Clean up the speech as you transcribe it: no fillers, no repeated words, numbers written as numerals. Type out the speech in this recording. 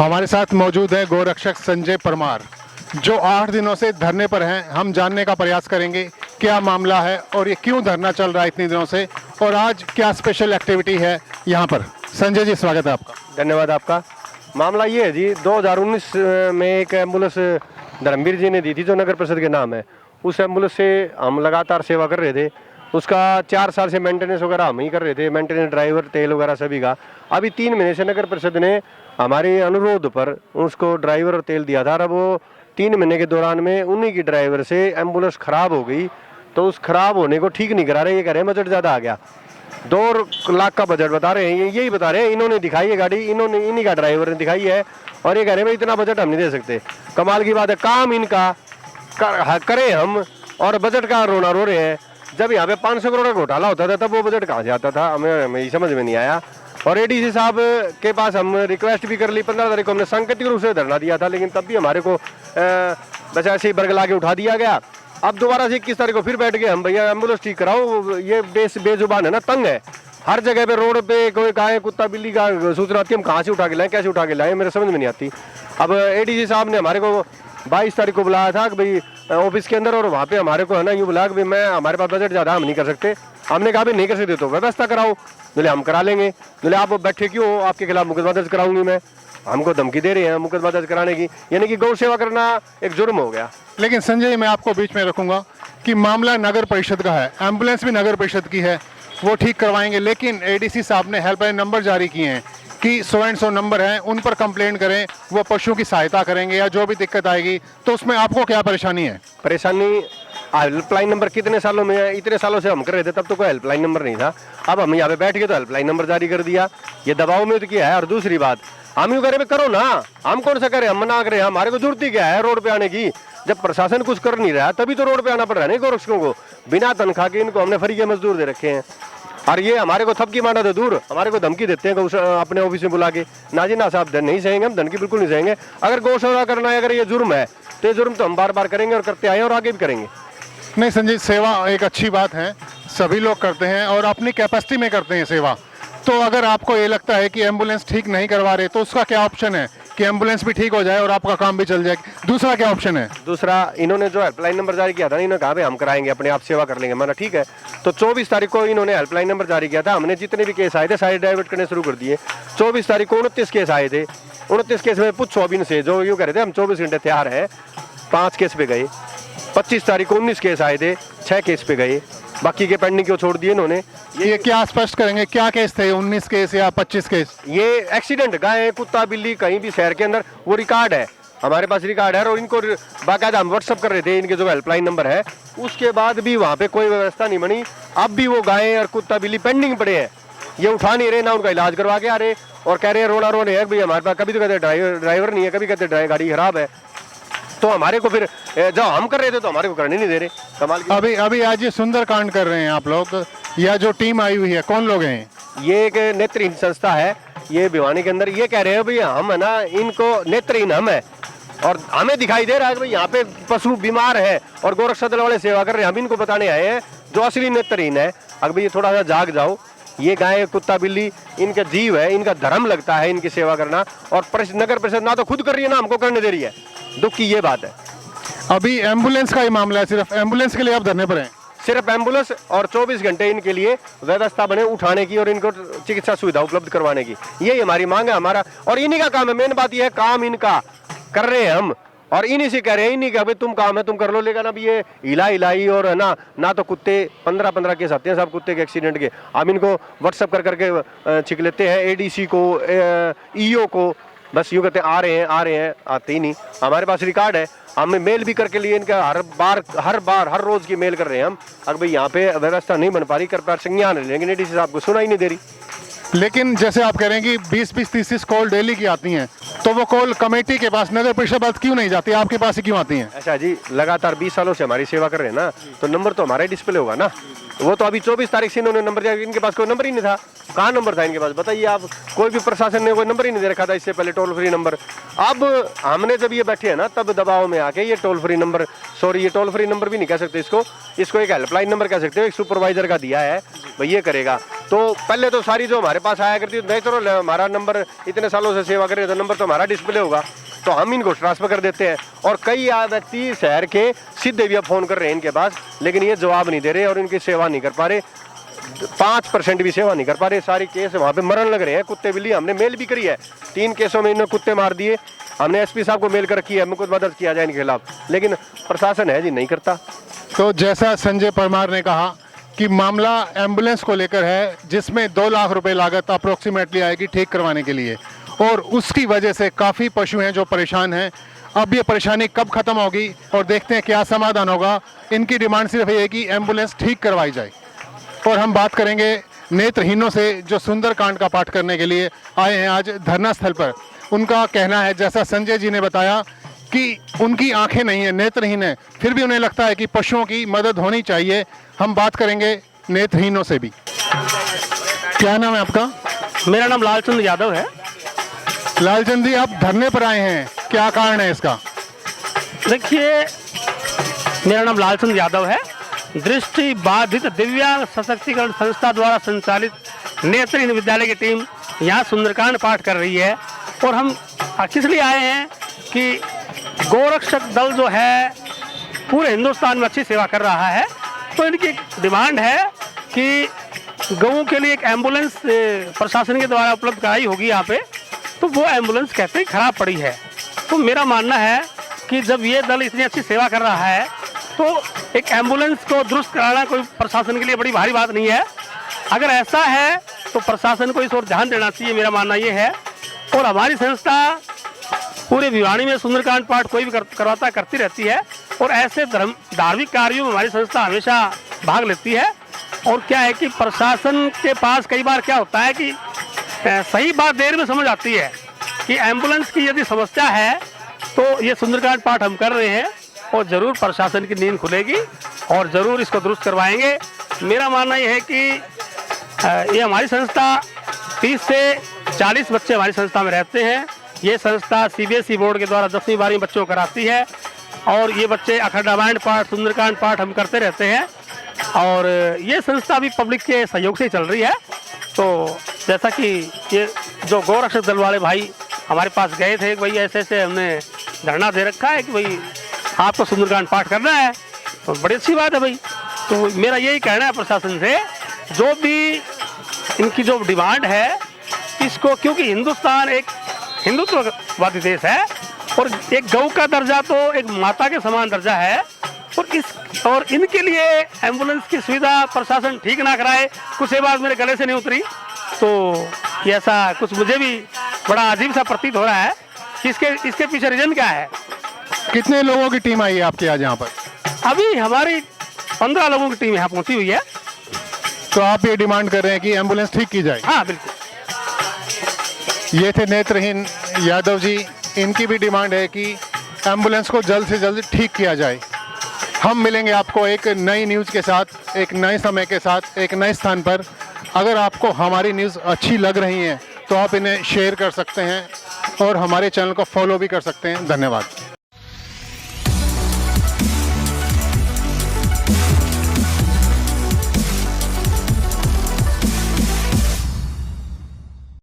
हमारे साथ मौजूद है गोरक्षक संजय परमार, जो 8 दिनों से धरने पर हैं। हम जानने का प्रयास करेंगे क्या मामला है और ये क्यों धरना चल रहा है इतने दिनों से, और आज क्या स्पेशल एक्टिविटी है यहाँ पर। संजय जी, स्वागत है आपका। धन्यवाद आपका। मामला ये है जी, 2019 में एक एम्बुलेंस धर्मवीर जी ने दी थी, जो नगर परिषद के नाम है। उस एम्बुलेंस से हम लगातार सेवा कर रहे थे। उसका 4 साल से मेंटेनेंस वगैरह हम ही कर रहे थे, मेंटेनेंस, ड्राइवर, तेल वगैरह सभी का। अभी 3 महीने से नगर परिषद ने हमारे अनुरोध पर उसको ड्राइवर और तेल दिया था, और वो 3 महीने के दौरान में उन्हीं की ड्राइवर से एम्बुलेंस खराब हो गई। तो उस खराब होने को ठीक नहीं करा रहे, ये कह रहे हैं बजट ज़्यादा आ गया। 2 लाख का बजट बता रहे हैं, यही बता रहे हैं। इन्होंने दिखाई है गाड़ी, इन्हीं का ड्राइवर ने दिखाई है, और ये कह रहे हैं भाई इतना बजट हम नहीं दे सकते। कमाल की बात है, काम इनका करें हम और बजट का रोना रो रहे हैं। जब यहाँ पे 500 करोड़ का घोटाला होता था तब वो बजट कहाँ से आता था, हमें समझ में नहीं आया। और एडीसी साहब के पास हम रिक्वेस्ट भी कर ली। 15 तारीख को हमने सांकेतिक रूप से धरना दिया था, लेकिन तब भी हमारे को बस ऐसे ही बरगला के उठा दिया गया। अब दोबारा से 21 तारीख को फिर बैठ गए हम, भैया एम्बुलेंस ठीक कराओ। ये बेजुबान है ना, तंग है। हर जगह पे रोड पे कोई कहा है कुत्ता बिल्ली का सूचना आती है, हम कहाँ से उठा के लाएं, कैसे उठा के लाएं, मेरे समझ में नहीं आती। अब एडीसी साहब ने हमारे को 22 तारीख को बुलाया था कि भाई ऑफिस के अंदर, और वहाँ पे हमारे को है ना यूँ बुलाया कि भाई हमारे पास बजट ज़्यादा, हम नहीं कर सकते। हमने कहा भाई नहीं कर सकते तो व्यवस्था कराओ। बोले हम करा लेंगे। बोले आप बैठे क्यों हो, आपके खिलाफ मुकदमा दर्ज कराऊंगी मैं। हमको धमकी दे रहे हैं मुकदमा दर्ज कराने की, यानी कि गौ सेवा करना एक जुर्म हो गया। लेकिन संजय, मैं आपको बीच में रखूंगा कि मामला नगर परिषद का है, एम्बुलेंस भी नगर परिषद की है, वो ठीक करवाएंगे। लेकिन एडीसी साहब ने हेल्पलाइन नंबर जारी किए हैं कि 100 एंड 100 नंबर हैं, उन पर कंप्लेंट करें, वो पशुओं की सहायता करेंगे या जो भी दिक्कत आएगी। तो उसमें आपको क्या परेशानी है? परेशानी हेल्पलाइन नंबर कितने सालों में है, इतने सालों से हम कर रहे थे, तब तो कोई हेल्पलाइन नंबर नहीं था। अब हम यहाँ पे बैठ गए तो हेल्पलाइन नंबर जारी कर दिया, ये दबाव में तो किया है। और दूसरी बात, हम यूँ करें करो ना, हम कौन सा करें, हम मना करें, हमारे को जरूरत ही क्या है रोड पे आने की। जब प्रशासन कुछ कर नहीं रहा तभी तो रोड पे आना पड़ रहा है नहीं गोरक्षकों को। बिना तनख्वाह के इनको हमने फ्री के मजदूर दे रखे हैं, और ये हमारे को थपकी मारना तो दूर, हमारे को धमकी देते हैं अपने ऑफिस में बुला के। ना जी ना साहब, धन नहीं सहेंगे हम, धन की बिल्कुल नहीं सहेंगे। अगर गौ सेवा करना है, अगर ये जुर्म है तो ये जुर्म तो हम बार बार करेंगे और करते आए और आगे भी करेंगे। नहीं संजय, सेवा एक अच्छी बात है, सभी लोग करते हैं और अपनी कैपेसिटी में करते हैं सेवा। तो अगर आपको ये लगता है कि एम्बुलेंस ठीक नहीं करवा रहे, तो उसका क्या ऑप्शन है कि एम्बुलेंस भी ठीक हो जाए और आपका काम भी चल जाए? दूसरा क्या ऑप्शन है? दूसरा, इन्होंने जो हेल्पलाइन नंबर जारी किया था, इन्होंने कहा भाई हम कराएंगे, अपने आप सेवा कर लेंगे। मैंने ठीक है। तो 24 तारीख को इन्होंने हेल्पलाइन नंबर जारी किया था। हमने जितने भी केस आए थे सारे डाइवर्ट करने शुरू कर दिए। 24 तारीख को 29 केस आए थे। 29 केस में पूछो अब इनसे, जो यूँ कह रहे थे हम 24 घंटे तैयार है, 5 केस पे गए। 25 तारीख को 19 केस आए थे, 6 केस पे गए, बाकी के पेंडिंग को छोड़ दिए इन्होंने। ये क्या स्पष्ट करेंगे, क्या केस थे? 19 केस या 25 केस? ये एक्सीडेंट, गाय कुत्ता बिल्ली कहीं भी शहर के अंदर, वो रिकॉर्ड है हमारे पास, रिकॉर्ड है। और इनको बाकायदा हम व्हाट्सअप कर रहे थे, इनके जो हेल्पलाइन नंबर है। उसके बाद भी वहाँ पे कोई व्यवस्था नहीं बनी। अब भी वो गाय और कुत्ता बिल्ली पेंडिंग पड़े हैं, ये उठा नहीं रहे, ना उनका इलाज करवा के आ रहे, और कह रहे हैं रोना रो रहे हैं भाई हमारे पास। कभी तो कहते ड्राइवर नहीं है, कभी कहते गाड़ी खराब है। तो हमारे को फिर जब हम कर रहे थे तो हमारे को करने नहीं दे रहे। कमाल की। अभी आज ये सुंदर कांड कर रहे हैं आप लोग, या जो टीम आई हुई है, कौन लोग हैं? ये एक नेत्रहीन संस्था है, ये भिवानी के अंदर। ये कह रहे हैं भाई हम है ना, इनको नेत्रहीन हम है, और हमें दिखाई दे रहा है कि भाई यहाँ पे पशु बीमार है और गोरक्षा दल वाले सेवा कर रहे हैं। हम इनको बताने आए हैं जो असली नेत्रहीन है, अगर भाई ये थोड़ा सा जाग जाओ। ये गाय कुत्ता बिल्ली इनका जीव है, इनका धर्म लगता है इनकी सेवा करना, और नगर परिषद ना तो खुद कर रही है ना हमको करने दे रही है। दुख की ये बात है। अभी एम्बुलेंस का ही मामला है, सिर्फ एम्बुलेंस के लिए आप धरने पर हैं? सिर्फ एम्बुलेंस, और 24 घंटे इनके लिए व्यवस्था बने उठाने की और इनको चिकित्सा सुविधा उपलब्ध करवाने की, यही हमारी मांग है हमारा। और इन्हीं का काम है, मेन बात यह है, काम इनका कर रहे हैं हम, और इन्हीं से कह रहे हैं, इन्हीं का भाई तुम काम है तुम कर लो। लेकिन अब ये हिलाई और है ना तो कुत्ते 15 केस आते हैं सब कुत्ते के एक्सीडेंट के। हम इनको व्हाट्सअप कर करके छिक लेते हैं, एडीसी को, ईओ को, बस यूँ कहते हैं आ रहे हैं, आते ही नहीं। हमारे पास रिकॉर्ड है, हमें मेल भी करके लिए इनका हर रोज की मेल कर रहे हैं हम। अगर भाई यहाँ पे व्यवस्था नहीं बन पा रही, कर संज्ञान ले, लेकिन एडीसी साहब को सुना ही नहीं दे रही। लेकिन जैसे आप कह रहे हैं कि 20-30 कॉल डेली की आती हैं, तो वो कॉल कमेटी के पास, नगर परिषद पास क्यों नहीं जाती, आपके पास ही क्यों आती हैं? ऐसा जी, लगातार 20 सालों से हमारी सेवा कर रहे हैं ना, तो नंबर तो हमारा ही डिस्प्ले होगा ना। वो तो अभी 24 तारीख से इन्होंने नंबर दिया, इनके पास कोई नंबर ही नहीं था। कहाँ नंबर था इनके पास, बताइए आप? कोई भी प्रशासन ने कोई नंबर ही नहीं दे रखा था इससे पहले, टोल फ्री नंबर। अब हमने जब ये बैठे हैं ना, तब दबाव में आके ये टोल फ्री नंबर, सॉरी ये टोल फ्री नंबर भी नहीं कह सकते इसको एक हेल्पलाइन नंबर कह सकते हो, एक सुपरवाइजर का दिया है, भाई ये करेगा। तो पहले तो सारी जो हमारे पास आया करती नहीं, चलो हमारा नंबर इतने सालों से सेवा कर रहे हैं तो नंबर तो हमारा डिस्प्ले होगा, तो हम इनको ट्रांसफर कर देते हैं। और कई व्यक्ति शहर के सीधे भी अब फ़ोन कर रहे हैं इनके पास, लेकिन ये जवाब नहीं दे रहे और इनकी सेवा नहीं कर पा रहे, 5% भी सेवा नहीं कर पा रहे। सारी केस वहाँ पे मरण लग रहे हैं, कुत्ते बिल्ली। हमने मेल भी करी है, 3 केसों में इन्होंने कुत्ते मार दिए। हमने एसपी साहब को मेल कर रखी है, मुकदमा दर्ज किया जाए इनके खिलाफ, लेकिन प्रशासन है जी नहीं करता। तो जैसा संजय परमार ने कहा कि मामला एम्बुलेंस को लेकर है, जिसमें 2 लाख रुपए लागत अप्रोक्सीमेटली आएगी ठीक करवाने के लिए, और उसकी वजह से काफ़ी पशु हैं जो परेशान हैं। अब ये परेशानी कब ख़त्म होगी और देखते हैं क्या समाधान होगा। इनकी डिमांड सिर्फ ये है कि एम्बुलेंस ठीक करवाई जाए। और हम बात करेंगे नेत्रहीनों से जो सुंदरकांड का पाठ करने के लिए आए हैं आज धरना स्थल पर। उनका कहना है, जैसा संजय जी ने बताया, कि उनकी आंखें नहीं है, नेत्रहीन है, फिर भी उन्हें लगता है कि पशुओं की मदद होनी चाहिए। हम बात करेंगे नेत्रहीनों से भी। क्या नाम है आपका? मेरा नाम लालचंद यादव है। लालचंद जी, आप धरने पर आए हैं, क्या कारण है इसका? देखिए, मेरा नाम लालचंद यादव है। दृष्टि बाधित दिव्यांग सशक्तिकरण संस्था द्वारा संचालित नेत्रहीन विद्यालय की टीम यहाँ सुंदरकांड पाठ कर रही है, और हम किस लिए आए हैं कि गोरक्षक दल जो है पूरे हिंदुस्तान में अच्छी सेवा कर रहा है, तो इनकी एक डिमांड है कि गऊ के लिए एक एम्बुलेंस प्रशासन के द्वारा उपलब्ध कराई होगी यहाँ पे। तो वो एम्बुलेंस कहते हैं खराब पड़ी है। तो मेरा मानना है कि जब ये दल इतनी अच्छी सेवा कर रहा है तो एक एम्बुलेंस को दुरुस्त कराना कोई प्रशासन के लिए बड़ी भारी बात नहीं है। अगर ऐसा है तो प्रशासन को इस ओर ध्यान देना चाहिए, मेरा मानना ये है। और हमारी संस्था पूरे भिवानी में सुंदरकांड पाठ कोई भी करती रहती है, और ऐसे धार्मिक कार्यों में हमारी संस्था हमेशा भाग लेती है। और क्या है कि प्रशासन के पास कई बार क्या होता है कि सही बात देर में समझ आती है कि एम्बुलेंस की यदि समस्या है तो ये सुंदरकांड पाठ हम कर रहे हैं, और ज़रूर प्रशासन की नींद खुलेगी और ज़रूर इसको दुरुस्त करवाएंगे। मेरा मानना यह है कि ये हमारी संस्था 30 से 40 बच्चे हमारी संस्था में रहते हैं। ये संस्था CBSE बोर्ड के द्वारा 10वीं 12वीं बच्चों को कराती है, और ये बच्चे अखंड रामायण पाठ, सुंदरकांड पाठ हम करते रहते हैं। और ये संस्था भी पब्लिक के सहयोग से चल रही है। तो जैसा कि ये जो गौरक्षक दल वाले भाई हमारे पास गए थे, भाई ऐसे हमने धरना दे रखा है कि भाई आपको सुंदरकांड पाठ करना है, तो बड़ी अच्छी बात है भाई। तो मेरा यही कहना है प्रशासन से, जो भी इनकी जो डिमांड है इसको, क्योंकि हिंदुस्तान एक हिंदुत्ववादी देश है, और एक गौ का दर्जा तो एक माता के समान दर्जा है, और इनके लिए एम्बुलेंस की सुविधा प्रशासन ठीक ना कराए, कुछ ये बात मेरे गले से नहीं उतरी। तो ऐसा कुछ मुझे भी बड़ा अजीब सा प्रतीत हो रहा है कि इसके पीछे रीजन क्या है। कितने लोगों की टीम आई है आपके यहाँ यहाँ पर? अभी हमारी 15 लोगों की टीम यहाँ पहुंची हुई है। तो आप ये डिमांड कर रहे हैं कि एम्बुलेंस ठीक की जाए? हाँ बिल्कुल। ये थे नेत्रहीन यादव जी। इनकी भी डिमांड है कि एम्बुलेंस को जल्द से जल्द ठीक किया जाए। हम मिलेंगे आपको एक नई न्यूज़ के साथ, एक नए समय के साथ, एक नए स्थान पर। अगर आपको हमारी न्यूज़ अच्छी लग रही है तो आप इन्हें शेयर कर सकते हैं और हमारे चैनल को फॉलो भी कर सकते हैं। धन्यवाद।